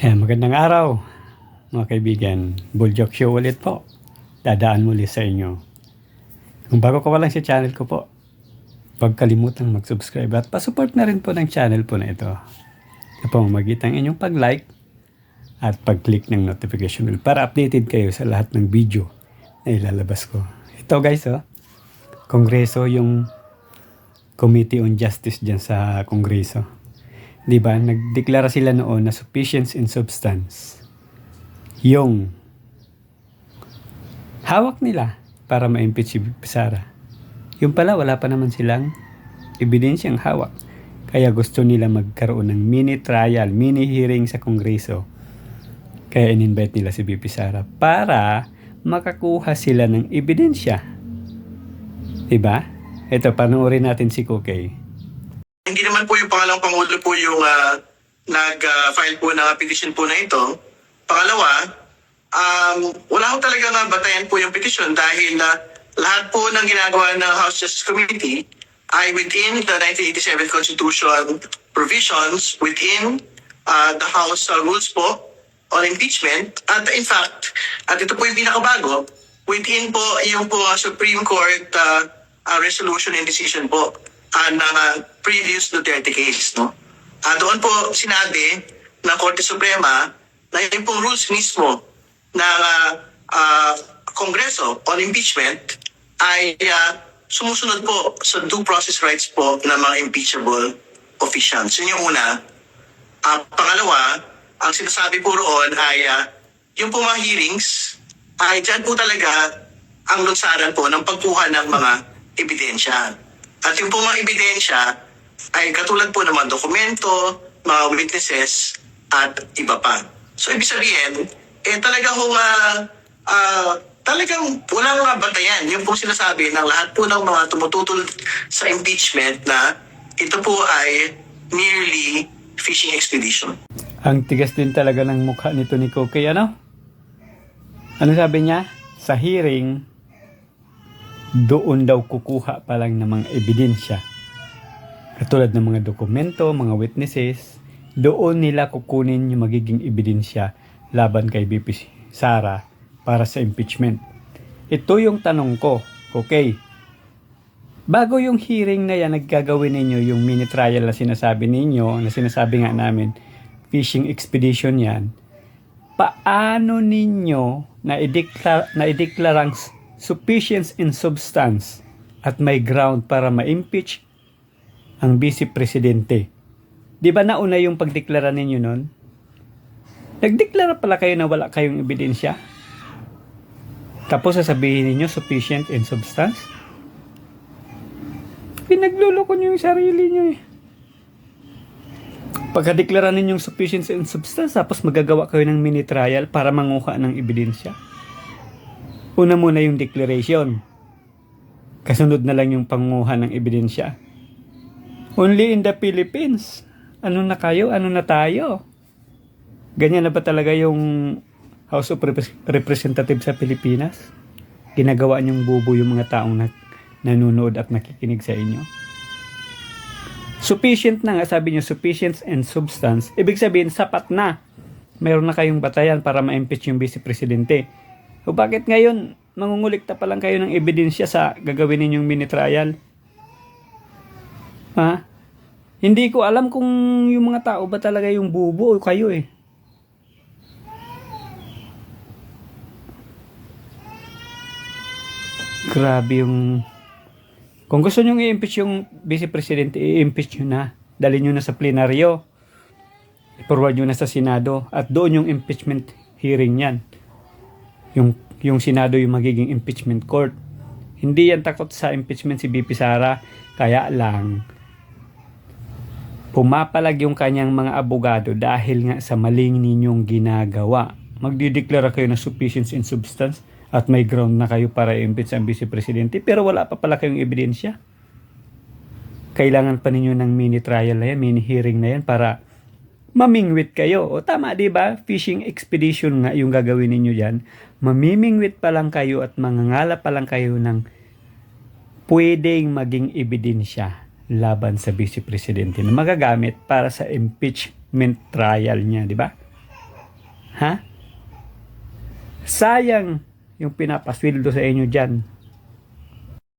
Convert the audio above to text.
Magandang araw mga kaibigan. Buljok Show ulit po. Dadaan muli sa inyo. Kung bago ka pa lang sa channel ko po, huwag kalimutang mag-subscribe at pasupport na rin po ng channel po na ito. Sa pamamagitan inyong pag-like at pag-click ng notification bell para updated kayo sa lahat ng video na ilalabas ko. Ito guys, Kongreso, yung Committee on Justice dyan sa Kongreso. Diba, nagdeklara sila noon na sufficiency in substance yung hawak nila para ma-impeach si Sara. Yung pala, wala pa naman silang ebidensyang hawak. Kaya gusto nila magkaroon ng mini trial, mini hearing sa Kongreso. Kaya in-invite nila si BP Sara para makakuha sila ng ebidensya. Diba? Ito, panoorin natin si Kukay. Hindi naman po yung pangalawang Pangulo po yung nag-file po ng petition po na ito. Pangalawa, wala ko talaga nga batayan po yung petition dahil lahat po ng ginagawa ng House Justice Committee ay within the 1987 Constitution provisions, within the House rules po on impeachment. At in fact, at ito po yung pinakabago, within po yung po Supreme Court resolution and decision po ng previous Duterte case, no? Doon po sinabi ng Korte Suprema na yung pong rules mismo ng Kongreso on impeachment ay sumusunod po sa due process rights po ng mga impeachable officials. Yun yung una. Pangalawa, ang sinasabi po roon ay yung po mga hearings ay dyan po talaga ang lunsaran po ng pagkuha ng mga ebidensya. At yung po mga ebidensya ay katulad po ng mga dokumento, mga witnesses, at iba pa. So, ibig sabihin, talagang walang mga batayan. Yung po sinasabi ng lahat po ng mga tumututol sa impeachment na ito po ay merely fishing expedition. Ang tigas din talaga ng mukha nito ni Kukay, ano? Ano sabi niya? Sa hearing, doon daw kukuha pa lang ng mga ebidensya. Katulad ng mga dokumento, mga witnesses, doon nila kukunin yung magiging ebidensya laban kay BP Sara para sa impeachment. Ito yung tanong ko, okay? Bago yung hearing na yan, naggagawin ninyo yung mini trial na sinasabi ninyo, na sinasabi nga namin, fishing expedition yan, paano ninyo na-ideklarang sufficiency in substance at may ground para ma-impeach ang Vice Presidente? Di ba nauna yung pagdeklara ninyo nun? Nagdeklara pala kayo na wala kayong ebidensya? Tapos sasabihin ninyo sufficient in substance? Pinagluloko nyo yung sarili nyo eh. Pagkadeklara ninyong sufficient in substance, tapos magagawa kayo ng mini trial para manguha ng ebidensya. Una muna yung declaration. Kasunod na lang yung panguha ng ebidensya. Only in the Philippines. Ano na kayo? Ano na tayo? Ganyan na ba talaga yung House of Representatives sa Pilipinas? Ginagawa niyong bubo yung mga taong nanonood at nakikinig sa inyo? Sufficient na nga, sabi niyo, sufficient and substance. Ibig sabihin, sapat na. Mayroon na kayong batayan para ma-impeach yung Vice Presidente. O bakit ngayon, mangungulikta pa lang kayo ng ebidensya sa gagawin ninyong mini trial? Ha? Hindi ko alam kung yung mga tao ba talaga yung bubo o kayo eh. Grabe yung... Kung gusto nyo i-impeach yung Vice Presidente, i-impeach nyo na. Dali nyo na sa plenaryo. I-forward nyo na sa Senado. At doon yung impeachment hearing yan. Yung Senado yung magiging impeachment court. Hindi yan takot sa impeachment si BP Sara. Kaya lang, pumapalag yung kanyang mga abogado dahil nga sa maling ninyong ginagawa. Magdideklara kayo na sufficiency in substance at may ground na kayo para i-impeach ang Vice Presidente, pero wala pa pala kayong ebidensya. Kailangan pa ninyo ng mini trial na yan, mini hearing na yan para mamingwit kayo. O tama, di ba? Fishing expedition nga yung gagawin ninyo dyan. Mamimingwit pa lang kayo at mangangala pa lang kayo ng pwedeng maging ebidensya laban sa Vice Presidente na magagamit para sa impeachment trial niya, di ba? Ha? Sayang yung pinapasweldo sa inyo dyan.